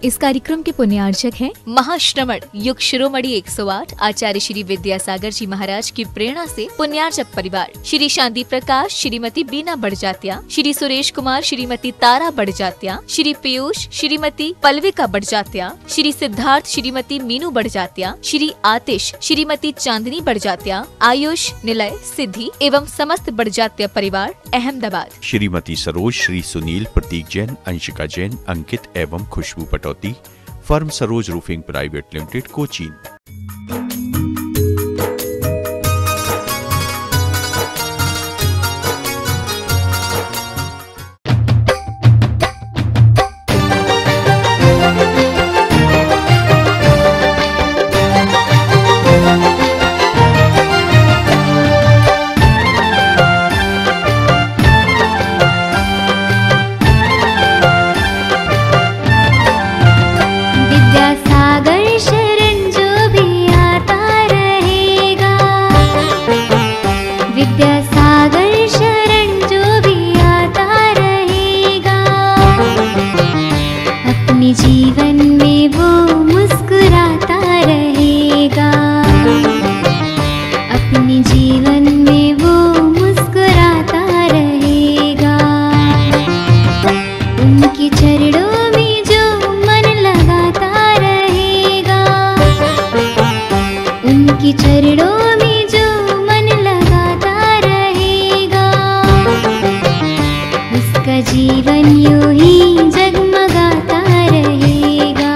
इस कार्यक्रम के पुण्यार्चक हैं महाश्रमण युग शिरोमणि 108 आचार्य श्री विद्यासागर जी महाराज की प्रेरणा से पुण्यार्चक परिवार श्री शांति प्रकाश, श्रीमती बीना बड़जात्या, श्री सुरेश कुमार, श्रीमती तारा बड़जात्या, श्री पीयूष, श्रीमती पल्विका बड़जात्या, श्री सिद्धार्थ, श्रीमती मीनू बड़जात्या, श्री आतिश, श्रीमती चांदनी बड़जात्या, आयुष, निलय, सिद्धि एवं समस्त बड़जात्या परिवार अहमदाबाद। श्रीमती सरोज, श्री सुनील, प्रतीक जैन, अंशिका जैन, अंकित एवं Khushboo Patauti, firm Saroj roofing private limited, Cochin. जीवन में वो मुस्कुराता रहेगा, अपने जीवन में वो मुस्कुराता रहेगा। उनके चरणों में जो मन लगाता रहेगा, उनके चरणों में जो मन लगाता रहेगा, उसका जीवन यूं ही जगमगाता रहेगा,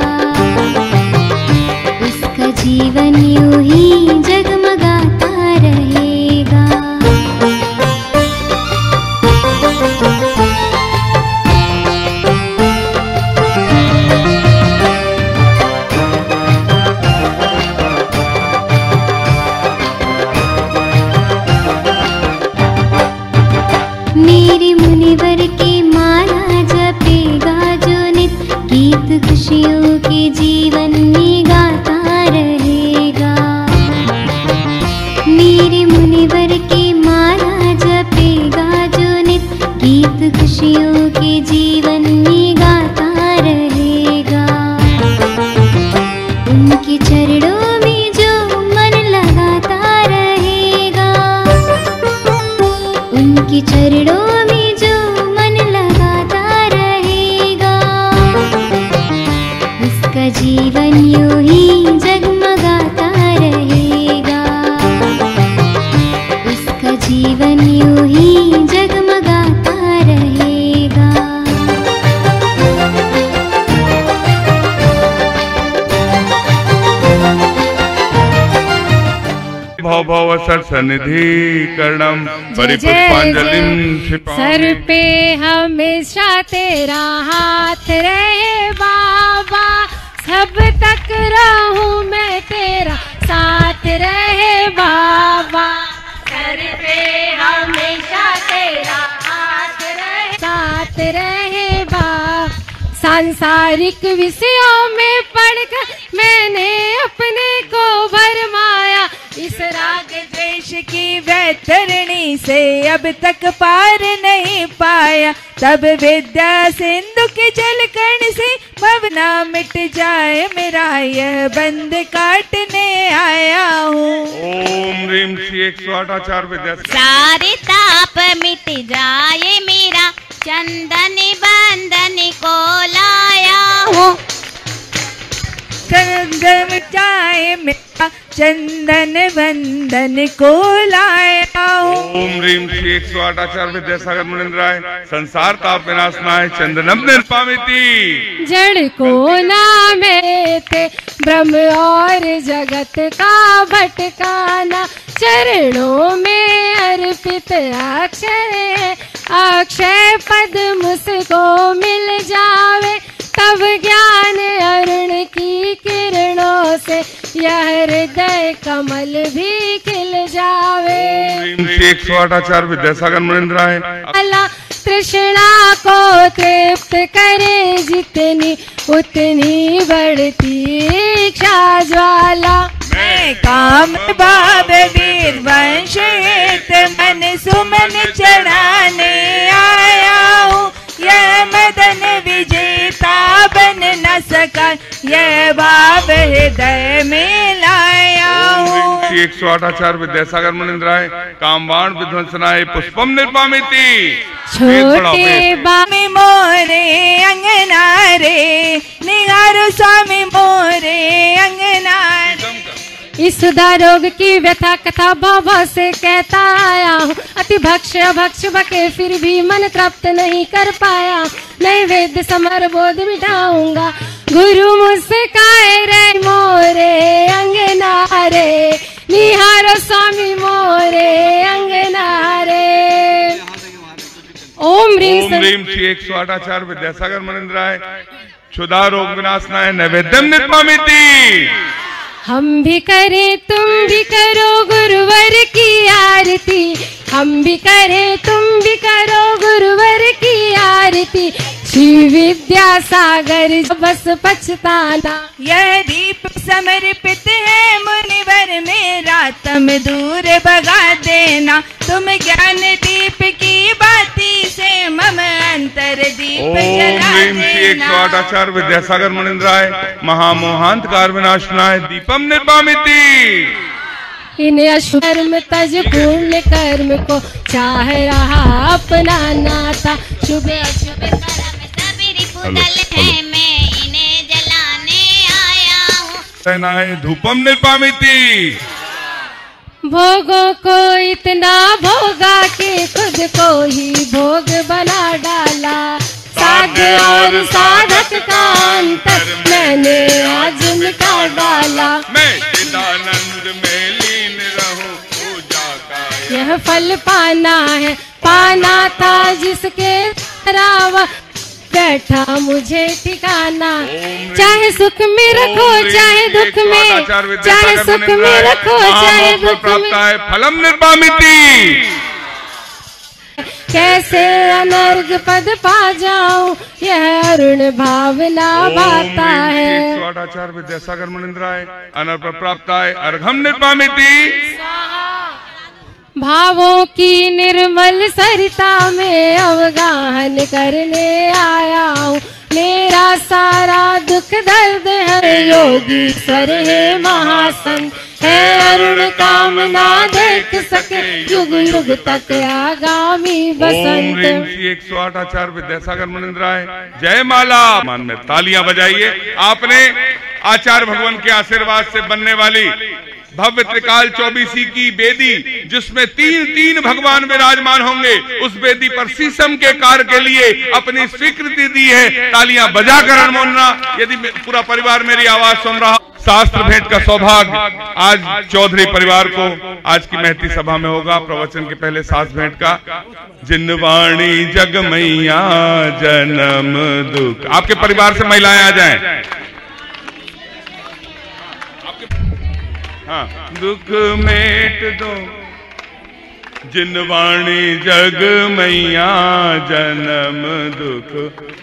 उसका जीवन यूं ही जगमगाता रहेगा। मेरे मुनिवर की माला जपेगा जो नित, गीत खुशियों के जीवन में गाता रहेगा। मेरे मुनिवर की माला जपेगा जो नित, गीत खुशियों के जीवन में गाता रहेगा। उनके चरणों में जो मन लगाता रहेगा, उनके चरणों में जो मन लगाता रहेगा, उसका जीवन यूं ही जगमगाता रहेगा, उसका जीवन यूं ही जगमगाता रहेगा। भव भव सन्निधि कर्णम परिपुष्पांजलिं क्षिपामि। सर पे हमेशा तेरा हाथ रहे बाबा, सब तक रहूं मैं तेरा साथ रहे बाबा। सर पे हमेशा तेरा हाथ रहे, साथ रहे बाबा। सांसारिक विषयों में पढ़कर मैंने अपने को भरमाया, इस राग द्वेष की वैतरणी से अब तक पार नहीं पाया। तब विद्या सिंधु के जल कण से भवना मिट जाए, मेरा यह बंद काटने आया हूँ। ओम ह्रीं श्री 108 आचार्य विद्या। सारे ताप मिट जाए मेरा, चंदन बंदन को लाया हूँ। चंदन जाए मेरा, चंदन बंदन को लाया हूँ। ओम ह्रीं श्री 108 आचार्य विद्यासागर मुनिंद्राय। संसार ताप विनाशनाय चंदनम निर्पामिति। जड़ को नामे थे ब्रह्म और जगत का भटकाना, चरणों में अर्पित अक्षय अक्षय पद मुझको मिल जावे। तब ज्ञान अरुण की किरणों से यह हृदय कमल भी खिल जावे। 108 आचार्य विद्यासागर मुनिंद्राय। अल्लाह तृष्णा को तृप्त करे जितनी उतनी बढ़ती इच्छा ज्वाला। मैं काम भाव वीर वंश मन सुमन चढ़ाने आया हूँ। यह मदन विजेता बन न प्रकाश यह भाव हृदय में लाया हूँ। 108 आचार्य विद्यासागर मुनिंद्राय कामबाण विध्वंसनाय पुष्पम निर्पामिति। छोटे बामी मोरे अंगना रे निगारो स्वामी मोरे अंगना रे। इस सुधा रोग की व्यथा कथा बाबा से कहता आया हूँ। अति भक्ष भक्ष बके फिर भी मन तृप्त नहीं कर पाया। नैवेद्य समर बोध मिटाऊंगा गुरु मुझसे काहे रे मोरे अंगना रे निहारो स्वामी मोरे अंगना रे। ओम ह्रीम श्री 108 आचार्य विद्यासागर मुनिंद्राय क्षुधा रोग विनाशनाय नैवेद्यम निर्पामिति। हम भी करें तुम भी करो गुरुवर की आरती। हम भी करें तुम भी करो गुरुवर की आरती। श्री विद्यासागर बस पछताना यह दीप समर्पित है मुनिवर मेरा तम दूर भगा देना। तुम ज्ञान दीप की बाती से मम अंतर दीप जला देना। 108 आचार्य विद्यासागर मुनिंद्राय महामोहांतकार विनाशनाय दीपम निर्पामिति। इन अशुभ तज पूर्ण कर्म को चाह रहा अपनाना था। शुभ अशुभ दल है मैं इन्हें जलाने आया हूँ। धूपम निर्पामिति। भोगों को इतना भोगा कि खुद को ही भोग बना डाला। साध्य और साधक का अंतर मैंने आज मिटा डाला। मैं चिदानंद में लीन रहूं पूजा का यह फल पाना है पाना था जिसके रावा बैठा मुझे ठिकाना। चाहे सुख में रखो चाहे दुख में चाहे सुख में रखो चाहे दुख में फलम निर्पामिति। कैसे अनर्घ पद पा जाऊं यह अरुण भावना भाता है। 108 आचार्य विद्यासागर मुनिंद्राय अनर्घ प्राप्ताय अर्घम निर्पामिति। भावों की निर्मल सरिता में अवगाहन करने आया हूँ। मेरा सारा दुख दर्द है योगी स्वर है महासन है अरुण कामना देख सके युग युग तक आगामी बसंत। 108 आचार्य विद्यासागर मुनिंद्राय जय माला। मान में तालियां बजाइए। आपने आचार्य भगवान के आशीर्वाद से बनने वाली भव्य त्रिकाल 24 की बेदी जिसमें तीन भगवान विराजमान होंगे उस बेदी पर शीशम के कार्य के लिए अपनी स्वीकृति दी है। तालियां बजाकर अनमोलना। यदि पूरा परिवार मेरी आवाज सुन रहा। शास्त्र भेंट का सौभाग्य आज चौधरी परिवार को आज की महती सभा में होगा। प्रवचन के पहले शास्त्र भेंट का जिनवाणी जगमैया जन्म दुख। आपके परिवार से महिलाएं आ जाएं। हाँ, दुख मेट दो जिनवाणी जग मैया जन्म दुख।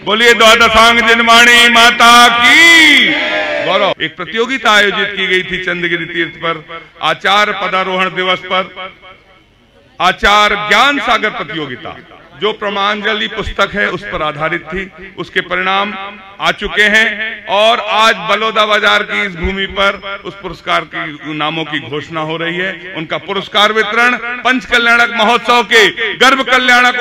बोलिए द्वादशांग जिनवाणी माता की गौरव। एक प्रतियोगिता आयोजित की गई थी चंद्रगिरी तीर्थ पर आचार्य पदारोहण दिवस पर। आचार्य ज्ञान सागर प्रतियोगिता जो प्रमांजलि पुस्तक है उस पर आधारित थी। उसके परिणाम आ चुके हैं और आज बलौदा बाजार की इस भूमि पर उस पुरस्कार के नामों की घोषणा हो रही है। उनका पुरस्कार वितरण पंच कल्याणक महोत्सव के गर्भ कल्याणक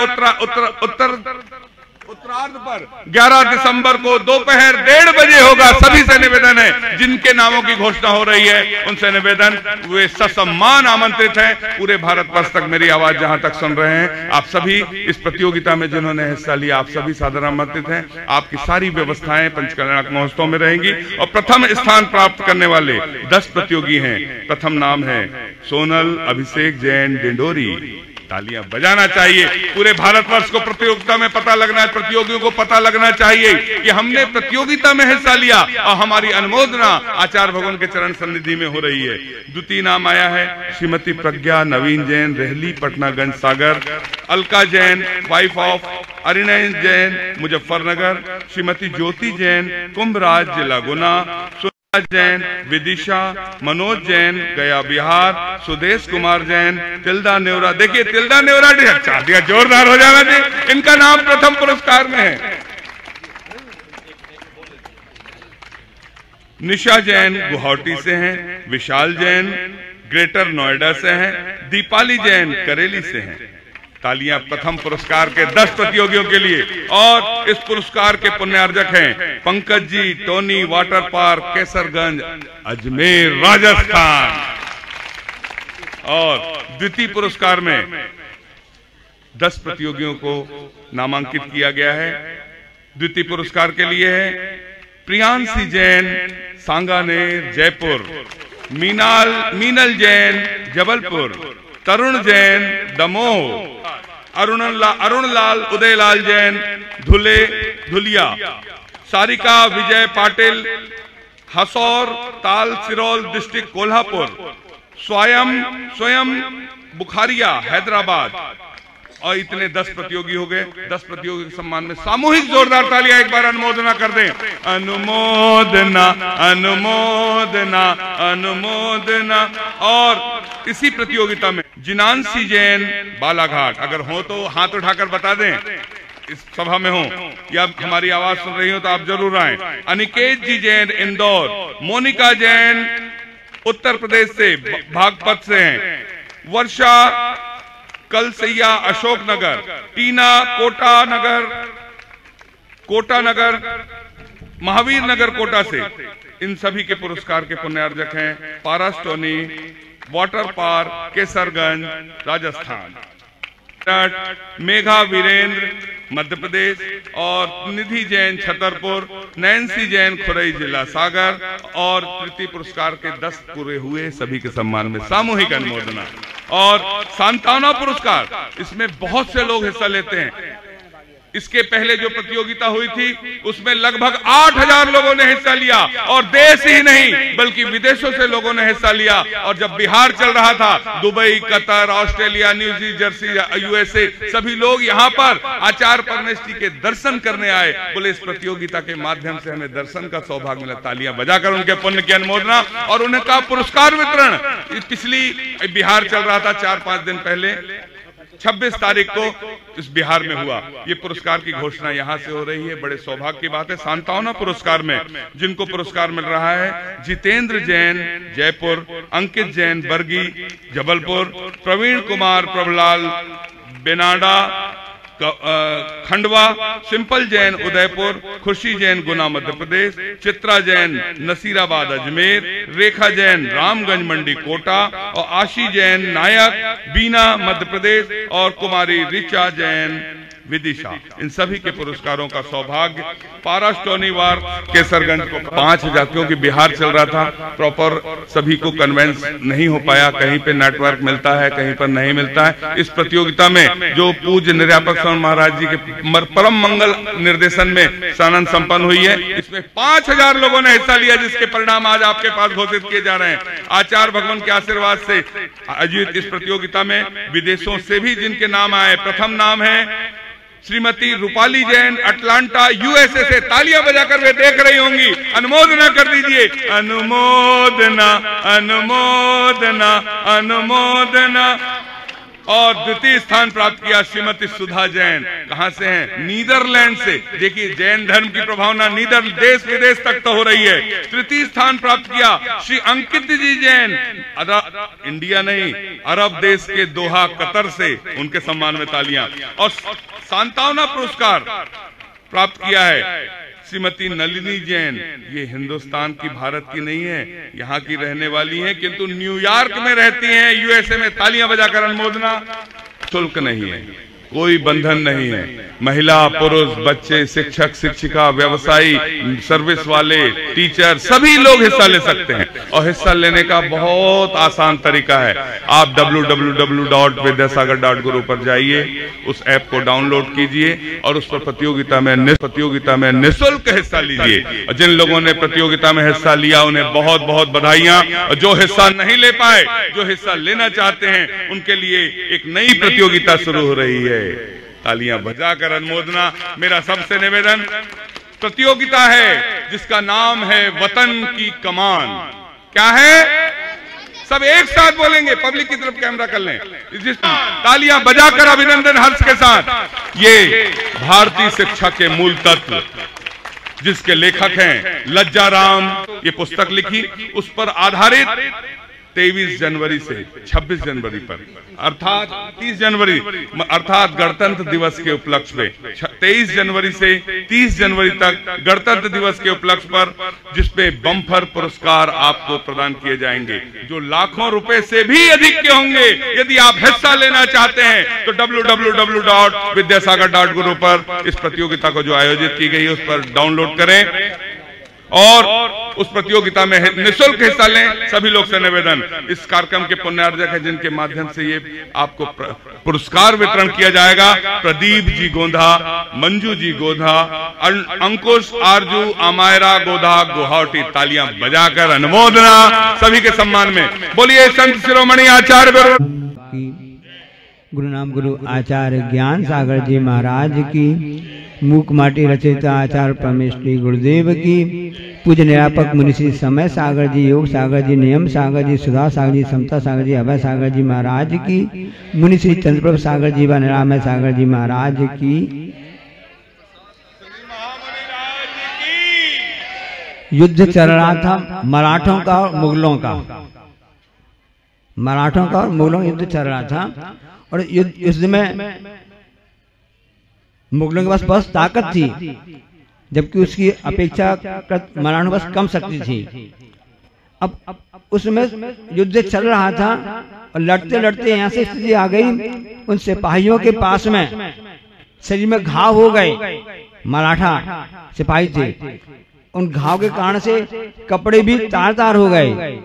उत्तरार्ध पर 11 दिसंबर को दोपहर 1:30 बजे होगा। सभी से निवेदन है जिनके नामों की घोषणा हो रही है उनसे निवेदन वे ससम्मान आमंत्रित हैं। पूरे भारतवर्ष तक मेरी आवाज जहां तक सुन रहे हैं आप सभी इस प्रतियोगिता में जिन्होंने हिस्सा लिया आप सभी सादर आमंत्रित हैं। आपकी सारी व्यवस्थाएं पंचकल्याणक महोत्सव में रहेंगी और प्रथम स्थान प्राप्त करने वाले 10 प्रतियोगी हैं। प्रथम नाम है सोनल अभिषेक जैन डिंडोरी। तालियां बजाना चाहिए। पूरे भारतवर्ष को प्रतियोगिता में पता लगना, प्रतियोगियों को पता लगना चाहिए कि हमने प्रतियोगिता में हिस्सा लिया और हमारी अनुमोदना आचार्य भगवान के चरण सन्निधि में हो रही है। द्वितीय नाम आया है श्रीमती प्रज्ञा नवीन जैन रेहली पटनागंज सागर। Alka Jain wife of Arinay Jain Muzaffarnagar. श्रीमती ज्योति जैन कुंभराज जिला गुना। जैन विदिशा मनोज जैन गया बिहार। सुदेश कुमार जैन तिल्दा नेवरा। देखिए तिल्दा नेवरा अच्छा दिया जोरदार हो जाना चाहिए। इनका नाम प्रथम पुरस्कार में है। निशा जैन गुवाहाटी से हैं, विशाल जैन ग्रेटर नोएडा से हैं, दीपाली जैन करेली से हैं। तालियां प्रथम पुरस्कार के 10 प्रतियोगियों के लिए। और इस पुरस्कार के पुण्यार्जक हैं Pankaj ji, Tony, water park, Kesarganj, Ajmer, Rajasthan. और द्वितीय पुरस्कार में 10 प्रतियोगियों को नामांकित किया गया है। द्वितीय पुरस्कार के लिए है प्रियांशी जैन सांगानेर जयपुर, मीनल जैन जबलपुर, तरुण जैन दमोह, अरुण लाल उदयलाल जैन धुलिया, सारिका विजय पाटिल हसौर ताल सिरोल डिस्ट्रिक्ट कोल्हापुर, स्वयं बुखारिया हैदराबाद। और इतने 10 प्रतियोगी हो गए। 10 प्रतियोगी के सम्मान में सामूहिक जोरदार तालियां एक बार अनुमोदना कर दें। अनुमोदना अनुमोदना अनुमोदना। और इसी प्रतियोगिता में जिनांशी जैन बालाघाट, अगर हो तो हाथ उठाकर बता दें, इस सभा में हो या हमारी आवाज सुन रही हो तो आप जरूर आए। अनिकेत जी जैन इंदौर, मोनिका जैन उत्तर प्रदेश से बागपत से हैं, वर्षा कलसैया अशोकनगर, टीना कोटा नगर महावीर नगर कोटा से। इन सभी के पुरस्कार के पुण्यार्जक हैं Paras Tony, water park, Kesarganj, Rajasthan. Megha Virendra Madhya Pradesh और निधि जैन छतरपुर, नैन्सी जैन खुरई जिला सागर। और तृतीय पुरस्कार के 10 पूरे हुए, सभी के सम्मान में सामूहिक अनुमोदना। और सांत्वना पुरस्कार, इसमें बहुत से लोग हिस्सा लेते हैं। इसके पहले जो प्रतियोगिता हुई थी उसमें लगभग 8000 लोगों ने हिस्सा लिया, और देश ही नहीं बल्कि विदेशों से लोगों ने हिस्सा लिया। और जब बिहार चल रहा था, Dubai, Qatar, Australia, न्यूजी Jersey, USA, सभी लोग यहाँ पर आचार्य परमेश जी के दर्शन करने आए। बोले इस प्रतियोगिता के माध्यम से हमें दर्शन का सौभाग्य मिला। तालियां बजाकर उनके पुण्य की अनुमोदना। और उनका पुरस्कार वितरण पिछली बिहार चल रहा था 4-5 दिन पहले 26 तारीख को इस बिहार में हुआ। ये पुरस्कार की घोषणा यहाँ से हो रही है, बड़े सौभाग्य की बात है। सांत्वना पुरस्कार में जिनको पुरस्कार मिल रहा है, जितेंद्र जैन जयपुर, अंकित जैन बरगी जबलपुर, प्रवीण कुमार प्रभलाल बेनाडा खंडवा, सिंपल जैन उदयपुर, खुशी जैन गुना मध्य प्रदेश, चित्रा जैन नसीराबाद अजमेर, रेखा जैन रामगंज मंडी कोटा, और आशी जैन नायक बीना मध्य प्रदेश, और कुमारी रिचा जैन विदिशा। इन सभी के पुरस्कारों का सौभाग्य पारस टोनीवार केसरगंज को 5000, क्योंकि बिहार चल रहा था, प्रॉपर सभी को कन्वेंस नहीं हो पाया, कहीं पे नेटवर्क मिलता है, कहीं पर नहीं मिलता है। इस प्रतियोगिता में जो पूज्य निर्यापक स्वामी महाराज जी के परम मंगल निर्देशन में सानंद संपन्न हुई है, इसमें 5000 लोगों ने हिस्सा लिया, जिसके परिणाम आज आपके पास घोषित किए जा रहे हैं। आचार्य भगवान के आशीर्वाद से आयोजित इस प्रतियोगिता में विदेशों से भी जिनके नाम आए, प्रथम नाम है श्रीमती रूपाली जैन अटलांटा यूएसए से। तालियां बजाकर वे देख रही होंगी, अनुमोदना कर दीजिए। अनुमोदना अनुमोदना अनुमोदना। और द्वितीय स्थान प्राप्त किया श्रीमती सुधा जैन, कहां से हैं? नीदरलैंड से। देखिए जैन धर्म की प्रभावना देश विदेश तक तो हो रही है। तृतीय स्थान प्राप्त किया श्री अंकित जी जैन, इंडिया नहीं अरब देश के दोहा कतर से, उनके सम्मान में तालियां। और सांत्वना पुरस्कार प्राप्त किया है श्रीमती नलिनी जैन। ये हिंदुस्तान की, भारत की नहीं है, यहाँ की रहने वाली हैं, किंतु न्यूयॉर्क में रहती हैं, यूएसए में। तालियां बजाकर अनुमोदना। शुल्क नहीं है, कोई बंधन नहीं है। महिला पुरुष बच्चे, शिक्षक शिक्षिका, व्यवसायी, सर्विस वाले, टीचर, सभी लोग हिस्सा ले सकते हैं। और हिस्सा लेने का बहुत आसान तरीका है। आप www.vidyasagar.guru पर जाइए, उस ऐप को डाउनलोड कीजिए और उस पर प्रतियोगिता में निःशुल्क हिस्सा लीजिए। और जिन लोगों ने प्रतियोगिता में हिस्सा लिया उन्हें बहुत बहुत बधाइयां। और जो हिस्सा नहीं ले पाए, जो हिस्सा लेना चाहते हैं, उनके लिए एक नई प्रतियोगिता शुरू हो रही है। तालियां बजाकर अनुमोदना। मेरा सबसे निवेदन, प्रतियोगिता है जिसका नाम है वतन की कमान। क्या है? सब एक साथ बोलेंगे, पब्लिक की तरफ कैमरा कर लें। तालियां बजाकर अभिनंदन हर्ष के साथ। ये भारतीय शिक्षा के मूल तत्व, जिसके लेखक हैं लज्जाराम, ये पुस्तक लिखी, उस पर आधारित 23 जनवरी से 26 जनवरी पर अर्थात 30 जनवरी अर्थात गणतंत्र दिवस के उपलक्ष्य में 23 जनवरी से 30 जनवरी तक गणतंत्र दिवस के उपलक्ष्य पर जिसमें बम्पर पुरस्कार आपको प्रदान किए जाएंगे जो लाखों रुपए से भी अधिक के होंगे। यदि आप हिस्सा लेना चाहते हैं तो www.vidyasagar.guru पर इस प्रतियोगिता को जो आयोजित की गई है उस पर डाउनलोड करें और उस प्रतियोगिता में निःशुल्क हिस्सा लें। सभी लोग से निवेदन, इस कार्यक्रम के पुण्यार्जक है जिनके माध्यम से ये आपको पुरस्कार वितरण किया जाएगा। प्रदीप जी गोंधा, मंजू जी गोंधा, अंकुश आरजू अमायरा गोधा गुवाहाटी। तालियां बजाकर अनुमोदना सभी के सम्मान में। बोलिए संत शिरोमणि आचार्य गुरु नाम गुरु आचार्य ज्ञान सागर जी महाराज की, मूक माटी रचयिता आचार्य परमेश्वरी गुरुदेव की, पूज्य निरापक मुनि श्री समय सागर जी, योग सागर जी, नियम सागर जी, सुधा सागर जी, समता सागर जी, अभय सागर जी महाराज की, मुनि श्री चंद्रप्रभ सागर जी व निरामय सागर जी महाराज की। युद्ध चल रहा था मराठों का और मुगलों का, मराठों का और मुगलों का युद्ध चल रहा था और युद्ध में मुगलों के पास बहुत ताकत थी जबकि उसकी अपेक्षा मराठों के पास कम शक्ति थी। अब उसमें युद्ध चल रहा था और लड़ते लड़ते यहाँ से स्थिति आ गई, उन सिपाहियों के पास में शरीर में घाव हो गए। मराठा सिपाही थे, उन घाव के कारण से कपड़े भी तार तार हो गए।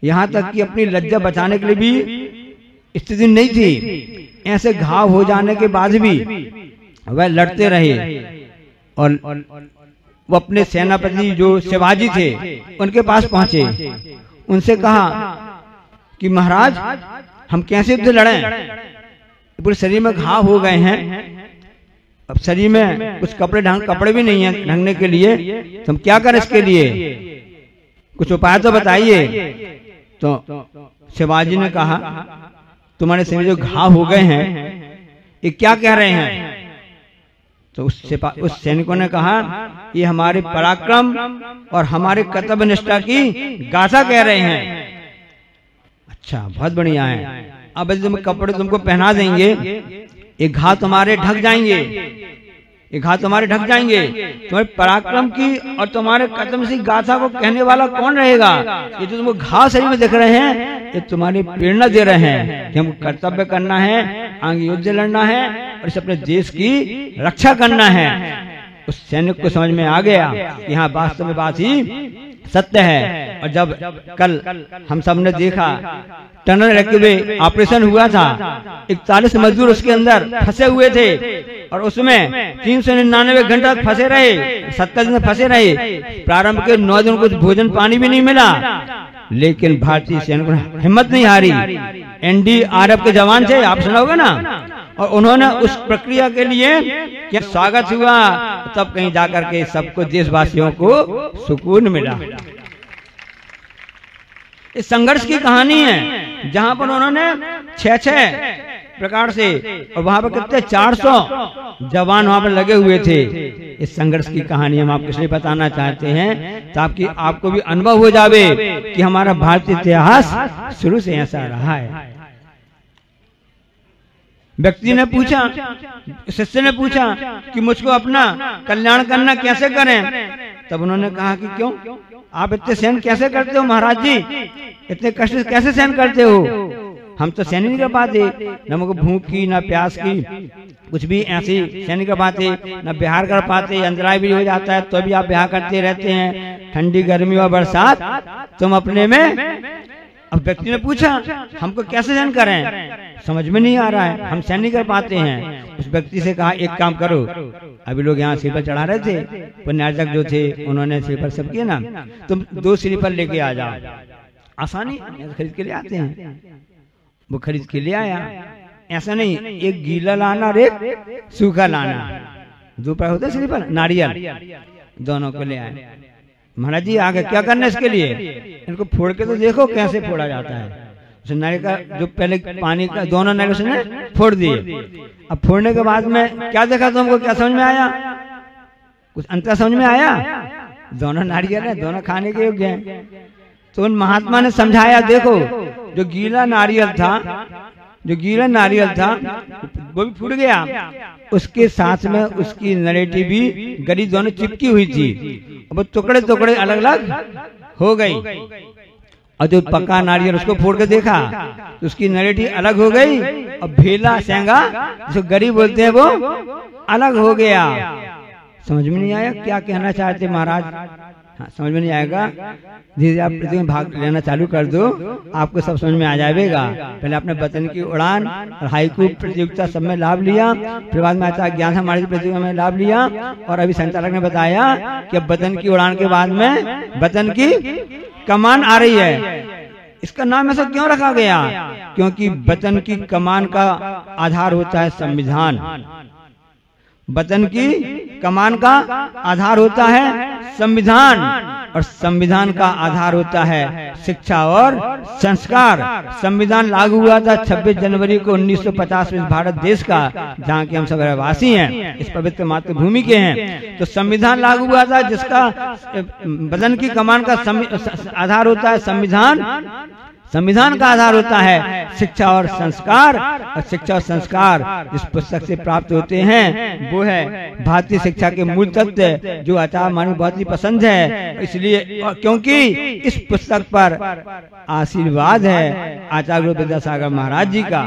यहाँ तक कि अपनी लज्जा बचाने के लिए भी स्थिति नहीं थी। ऐसे घाव हो जाने के बाद भी वह लड़ते रहे और वो अपने सेनापति जो शिवाजी थे उनके पास पहुंचे, उनसे कहा कि महाराज हम कैसे युद्ध लड़ें, पूरे शरीर में घाव हो गए हैं, अब शरीर में कुछ कपड़े भी नहीं है ढंगने के लिए, तो हम क्या करें इसके लिए, कुछ उपाय तो बताइए। तो शिवाजी ने कहा तुम्हारे शरीर में जो घाव हो गए हैं ये क्या कह रहे हैं। तो उस सैनिकों ने कहा ये हमारे पराक्रम और हमारे कर्तव्य निष्ठा की गाथा कह रहे हैं। अच्छा बहुत बढ़िया है, अब यदि कपड़े तुमको पहना देंगे ये घाव तुम्हारे ढक जाएंगे, ये घाव तुम्हारे ढक जाएंगे। तुम्हारे पराक्रम की और तुम्हारे कर्तव्य की गाथा को कहने वाला कौन रहेगा। ये जो तुमको घाव शरीर में दिख रहे हैं ये तुम्हारी प्रेरणा दे रहे हैं कि हमको कर्तव्य करना है, आगे युद्ध लड़ना है और इस अपने देश की रक्षा करना है। उस सैनिक को समझ में आ गया यहाँ वास्तव में बात ही सत्य है। और जब कल हम सब ने देखा टनल रखे हुए ऑपरेशन हुआ था, 41 मजदूर उसके अंदर फंसे हुए थे और उसमें 399 घंटा फंसे रहे, 70 दिन फंसे रहे। प्रारंभ के 9 दिन को भोजन पानी भी नहीं मिला, लेकिन भारतीय सैनिकों ने हिम्मत नहीं हारी। NDRF के जवान थे, आप सुना होगा ना, और उन्होंने उस प्रक्रिया के लिए क्या स्वागत हुआ, तब कहीं जाकर के सबको देशवासियों को सुकून मिला। इस संघर्ष की कहानी है जहां पर उन्होंने 6 प्रकार से, और वहां पर कितने 400 जवान वहां पर लगे हुए थे। इस संघर्ष की कहानी हम आपको इसलिए बताना चाहते हैं ताकि आपको भी अनुभव हो जावे कि हमारा भारतीय इतिहास शुरू से ऐसा रहा है। व्यक्ति ने पूछा, शिष्य ने पूछा कि मुझको अपना कल्याण करना कैसे करें। तब उन्होंने कहा कि क्यों आप इतने सहन कैसे करते हो महाराज जी, इतने कष्ट कैसे सहन करते हो। हम तो सहन नहीं कर पाते, न हमको भूख की न प्यास की, कुछ भी ऐसे सहन नहीं कर पाते, न बिहार कर पाते, अंतराय भी हो जाता है तो भी आप बिहार करते रहते हैं, ठंडी गर्मी और बरसात तुम अपने में। अब व्यक्ति ने पूछा हमको कैसे सहन करें, समझ में नहीं आ रहा है, हम सहन नहीं कर पाते हैं। उस व्यक्ति से कहा एक काम करो, अभी लोग यहाँ श्रीफल चढ़ा रहे थे, पुण्यार्जक जो थे उन्होंने श्रीफल सब किए ना, तुम 2 श्रीफल लेके आ जाओ। आसानी खरीद के ले आते हैं, वो खरीद के ले आया। ऐसा नहीं एक गीला लाना और एक सूखा लाना, 2 प्रकार होते श्रीफल, नारियल दोनों को ले आए। महाराज जी आगे क्या करना है इसके लिए, इनको फोड़ के तो देखो कैसे फोड़ा जाता है। नारियल का जो पहले पानी का दोनों नारियल उसने फोड़ दिए। अब फोड़ने के बाद में क्या देखा तुमको, क्या समझ में आया, कुछ अंतर समझ में आया? दोनों नारियल है, दोनों खाने के योग्य हैं। तो उन महात्मा ने समझाया, देखो जो गीला नारियल था वो भी फूट गया, उसके साथ में उसकी नरेटी भी गरी दोनों चिपकी हुई थी, अब टुकड़े टुकड़े अलग अलग हो गई। और जो पक्का नारियल उसको फोड़ के देखा तो उसकी नरेटी अलग हो गई, और भेला सेंगा जिसको गरी बोलते हैं वो अलग हो गया। समझ में नहीं आया क्या कहना चाहते महाराज? हाँ, समझ में नहीं आएगा, धीरे आप प्रतियोगिता में भाग लेना चालू कर दो, आपको सब समझ में आ जाएगा। पहले आपने वतन की उड़ान और हाईकू प्रतियोगिता सब में लाभ लिया, फिर बाद में आता ज्ञान हमारी प्रतियोगिता में लाभ लिया, और अभी संचालक ने बताया कि अब वतन की उड़ान के बाद में वतन की कमान आ रही है। इसका नाम ऐसा क्यों रखा गया? क्योंकि वतन की कमान का आधार होता है संविधान, वतन की कमान का आधार होता है संविधान, और संविधान का आधार होता है शिक्षा और संस्कार। संविधान लागू हुआ था 26 जनवरी को 1950 में भारत देश का, जहाँ के हम सब रहवासी हैं, इस पवित्र मातृभूमि के हैं। तो संविधान लागू हुआ था जिसका वतन की कमान का आधार होता है संविधान, संविधान का आधार होता है शिक्षा और संस्कार, और शिक्षा और संस्कार जिस पुस्तक से प्राप्त होते हैं वो है भारतीय शिक्षा के मूल तत्व, जो आचार्य मानव बहुत ही पसंद है। इसलिए क्योंकि इस पुस्तक पर आशीर्वाद है आचार्य गुरु विद्यासागर महाराज जी का,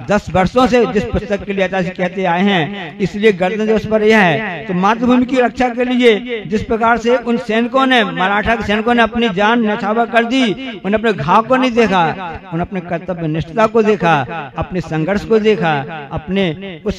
10 वर्षों से जिस पुस्तक के लिए आचार्य जी कहते आए हैं, इसलिए गर्दन दिवस पर यह है। तो मातृभूमि की रक्षा के लिए जिस प्रकार से उन सैनिकों ने, मराठा के सैनिकों ने अपनी जान न्यौछावर कर दी, उन्होंने अपने घाव को नहीं देखा, उन्होंने अपने कर्तव्य निष्ठता को देखा, अपने संघर्ष को देखा, अपने उस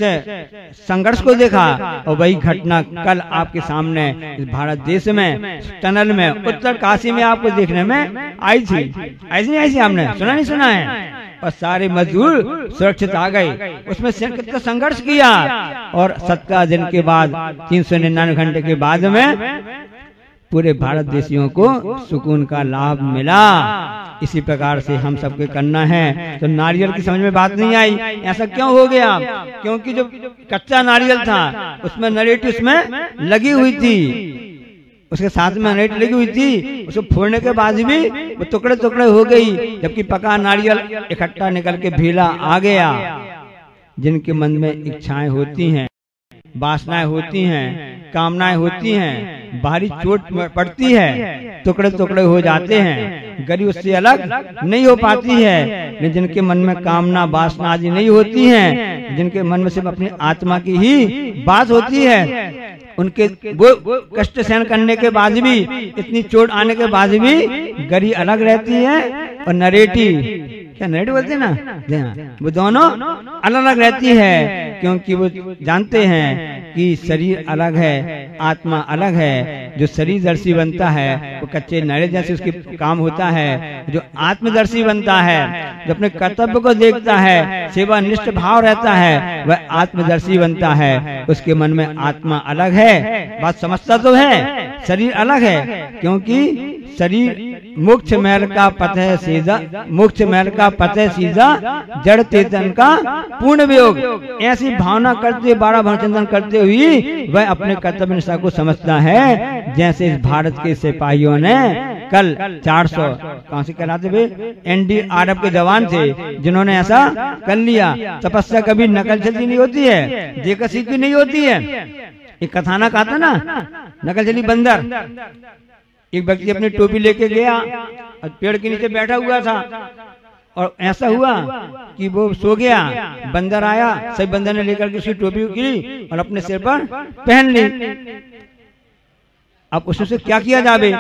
संघर्ष को देखा, और वही घटना कल आपके सामने इस भारत देश में टनल में उत्तर काशी में आपको देखने में आई थी। ऐसी आपने सुना नहीं सुना है? और सारे मजदूर सुरक्षित आ गए, उसमें कितना संघर्ष किया, और 17 दिन के बाद 399 घंटे के बाद में पूरे भारत देशियों को सुकून का लाभ मिला। इसी प्रकार से हम सबके करना है। तो नारियल की समझ में बात नहीं आई, ऐसा क्यों हो गया? क्योंकि जो कच्चा नारियल था उसमें नरेटी उसमें लगी हुई थी, उसके साथ में नरेटी लगी हुई थी, उसको फोड़ने के बाद भी वो टुकड़े टुकड़े हो गई, जबकि पका नारियल इकट्ठा निकल के भेला आ गया। जिनके मन में इच्छाएं होती हैं, वासनाएं होती हैं, कामनाएं होती हैं, भारी चोट पड़ती है, टुकड़े टुकड़े हो जाते हैं, गरी उससे अलग नहीं हो पाती है। लेकिन जिनके मन में कामना वासना आदि नहीं होती हैं, जिनके मन में सिर्फ अपनी आत्मा की ही बात होती है, उनके वो कष्ट सहन करने के बाद भी, इतनी चोट आने के बाद भी गरी अलग रहती है, और नरेटी, क्या नरेटी बोलते हैं ना, वो दोनों अलग अलग रहती है। क्योंकि वो जानते हैं कि शरीर अलग है, आत्मा अलग है। जो शरीरदर्शी बनता है वो कच्चे नारियल जैसे उसके काम होता है, जो आत्मदर्शी बनता है, जो अपने कर्तव्य को देखता है, सेवानिष्ठ भाव रहता है, वह आत्मदर्शी बनता है। उसके मन में आत्मा अलग है, बात समझता तो है, शरीर अलग है। क्योंकि शरीर मोक्ष महल का पथ है सीधा, मोक्ष महल का पथ है सीधा, जड़ चेतन का पूर्ण वियोग। ऐसी भावना करते, 12 भावचिंतन करते हुए वह अपने कर्तव्य निष्ठा को समझता है। जैसे इस भारत के सिपाहियों ने कल 400 कौन से कहलाते हुए NDRF के जवान थे, जिन्होंने ऐसा कर लिया। तपस्या कभी नकल चली नहीं होती है, देखा सीखी नहीं होती है। एक कथानक आता ना, नकल चली बंदर। एक व्यक्ति अपनी टोपी लेके गया और पेड़ के नीचे बैठा हुआ था, और ऐसा हुआ कि वो सो गया, बंदर आया, सभी बंदर ने लेकर के उसकी टोपी की और अपने सिर पर पहन ली। अब उससे क्या किया जावे?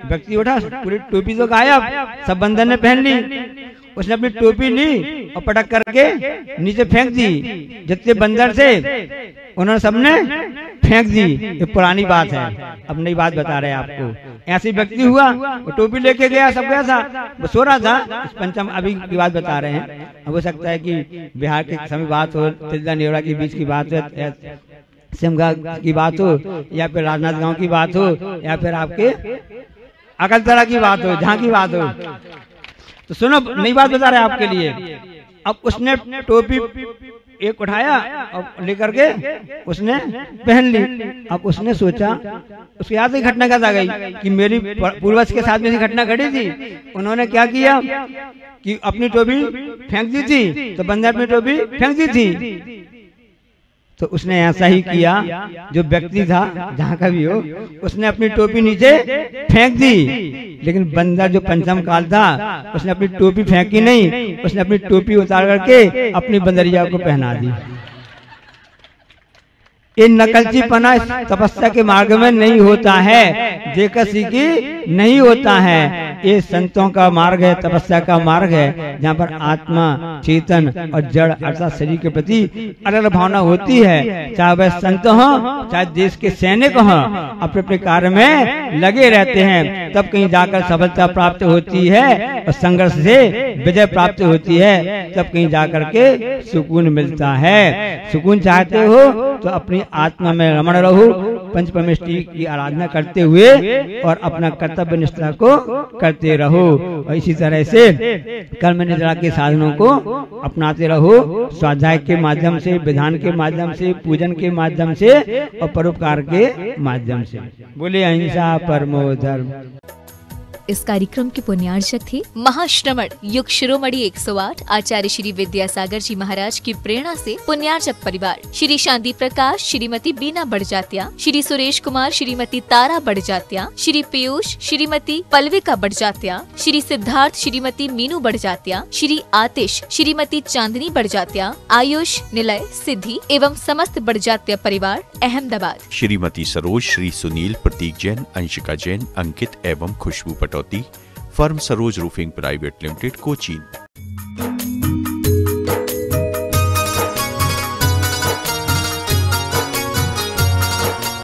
व्यक्ति उठा, पूरी टोपी तो गायब, सब बंदर ने पहन ली। उसने अपनी टोपी ली और पटक करके नीचे फेंक दी। जितने बंदर थे उन्होंने सबने फेंक दी। ये पुरानी बात है, अब नई बात बता रहे हैं आपको। ऐसी व्यक्ति हुआ, वो टोपी लेके गया, सब गया था, वो सो रहा था। इस पंचम अभी की बात बता रहे हैं। अब हो सकता है कि बिहार के समय बात हो, तिलदा नेवरा के बीच की बात हो, सिमगा की बात हो, या फिर राजनाथ गांव की बात हो, या फिर आपके अकलतरा की बात हो, जहाँ की बात हो। तो सुनो, नई बात बता रहे हैं आपके लिए। अब उसने टोपी एक उठाया और लेकर के उसने पहन ली। अब उसने सोचा, उसके याद ही घटना क्या आ गई कि मेरी पूर्वज के साथ में ऐसी घटना घटी थी। उन्होंने क्या किया कि अपनी टोपी फेंक दी थी, तो बंदर अपनी टोपी फेंक दी थी। तो उसने ऐसा ही किया, जो व्यक्ति था जहाँ का भी हो, उसने अपनी टोपी नीचे फेंक दी। लेकिन बंदर जो पंचम काल था, उसने अपनी टोपी फेंकी नहीं, उसने अपनी टोपी उतार करके अपनी बंदरिया को पहना दी। ये नकलचीपना तपस्या के मार्ग में नहीं होता है, देखा सीखी नहीं होता है। ये संतों का मार्ग है, तपस्या का मार्ग है, जहाँ पर आत्मा, चेतन और जड़ अर्थात शरीर के प्रति अलग भावना होती है। चाहे वह संत हो, चाहे देश के सैनिक हो, अपने अपने कार्य में लगे रहते हैं, तब कहीं जाकर सफलता प्राप्त होती है और संघर्ष से विजय प्राप्त होती है, तब कहीं जाकर के सुकून मिलता है। सुकून चाहते हो तो अपनी आत्मा में रमण रहो, पंच परमेष्टि की आराधना करते हुए और अपना कर्तव्य निष्ठा को करते रहो। और इसी तरह से कर्म निद्रा के साधनों को अपनाते रहो, स्वाध्याय के माध्यम से, विधान के माध्यम से, पूजन के माध्यम से और परोपकार के माध्यम से। बोले अहिंसा परमो धर्म। इस कार्यक्रम के पुण्यार्चक थे महाश्रमण युग शिरोमणि 108 आचार्य श्री विद्यासागर जी महाराज की प्रेरणा से पुण्यार्चक परिवार श्री शांति प्रकाश, श्रीमती बीना बड़जात्या, श्री सुरेश कुमार, श्रीमती तारा बड़जात्या, श्री पीयूष, श्रीमती पल्विका बड़जात्या, श्री सिद्धार्थ, श्रीमती मीनू बड़जात्या, श्री आतिश, श्रीमती चांदनी बड़जात्या, आयुष, निलय, सिद्धि एवं समस्त बड़जात्या परिवार अहमदाबाद। श्रीमती सरोज, श्री सुनील, प्रतीक जैन, अंशिका जैन, अंकित एवं Khushboo Patauti, firm Saroj roofing private limited, Cochin.